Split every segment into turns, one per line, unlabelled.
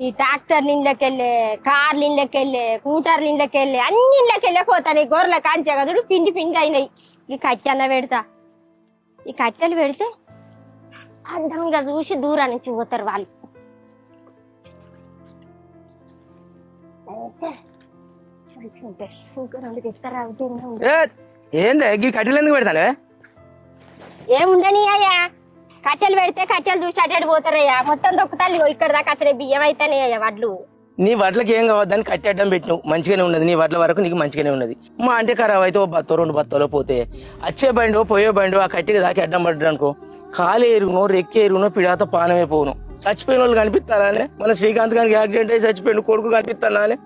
ఈ ట్రాక్టర్లు ఇండ్లకెళ్ళే, కార్లు ఇండ్లకెళ్ళే, కూటర్లు ఇండ్లకెళ్ళే, అన్ని ఇండ్లకెళ్ళే పోతాయి. గొర్రెల కాంచే కదుడు పిండి పిండి అయినాయి. ఈ కట్టెన్న పెడతా, ఈ కట్టెలు పెడితే అందంగా చూసి దూరం నుంచి పోతారు వాళ్ళు. మంచిగా ఉంటాయి. ఇంకా రెండు తెస్తారా?
ఏంది ఈ కట్టెలు ఎందుకు పెడతానే?
ఏముండని అయ్యా, కట్టెలు పెడితే కట్టెలు చూసి అటు పోతారయ్యా. మొత్తం దొక్కుతాలి. ఇక్కడ దాకా వచ్చిన బియ్యం అయితేనే అయ్యా వడ్లు.
నీ వడ్లకి ఏం కావద్దని కట్టి అడ్డం పెట్టినావు, మంచిగానే ఉన్నది. నీ వడ్ల వరకు నీకు మంచిగానే ఉన్నది. మా అంటే ఖరాబ్ అయితే ఓ బత్తో రెండు బత్తాలో పోతే వచ్చే బండో పోయే బండో ఆ కట్టికి దాకి అడ్డం పడ్డాడు అనుకో, కాలు ఎరుగునో రెక్కి ఎరుగునో పిడాత పానమే పోను. చచ్చిపోయిన వాళ్ళు కనిపిస్తానే? మన శ్రీకాంత్ గారికి యాక్సిడెంట్ అయ్యి చచ్చిపోయిన కొడుకు కనిపిస్తానే?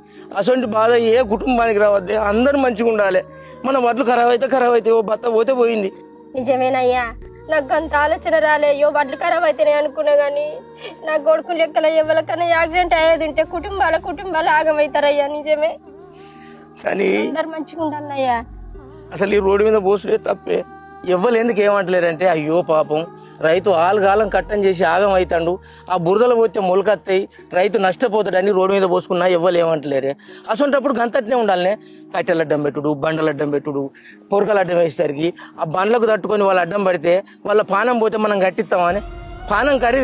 అసలు బాధ ఏ కుటుంబానికి రావద్దే, అందరు మంచిగా ఉండాలి. మన వడ్లు ఖరాబ్ అయితే ఓ బత్త పోతే పోయింది.
నిజమేనయ్యా, నాకు అంత ఆలోచన రాలే. అయ్యో వడ్లు ఖరాబ్ అయితేనే అనుకున్నా గానీ నా కొడుకు లెక్కల ఎవరికన్నా యాక్సిడెంట్ అయ్యేది ఉంటే కుటుంబాలు ఆగమవుతారయ్యా. నిజమే,
కానీ
అందరు మంచిగా ఉండాలయ్యా.
అసలు ఈ రోడ్డు మీద పోసుడే తప్పే. ఎవ్వరు ఎందుకు ఏమంటలేరంటే, అయ్యో పాపం రైతు ఆలుగాలం కట్టం చేసి ఆగం అవుతాడు, ఆ బురదలు పోతే మొలకత్తాయి, రైతు నష్టపోతాడని రోడ్డు మీద పోసుకున్నా ఎవ్వరు ఏమంటలేరే. అసొంటప్పుడు గంతట్నే ఉండాలనే. కట్టెలు అడ్డం పెట్టుడు, బండలు అడ్డం పెట్టుడు, పొరకలు అడ్డం వేసేసరికి ఆ బండ్లకు తట్టుకొని వాళ్ళు అడ్డం పడితే వాళ్ళ పానం పోతే మనం కట్టిస్తామని. పానం ఖరీదు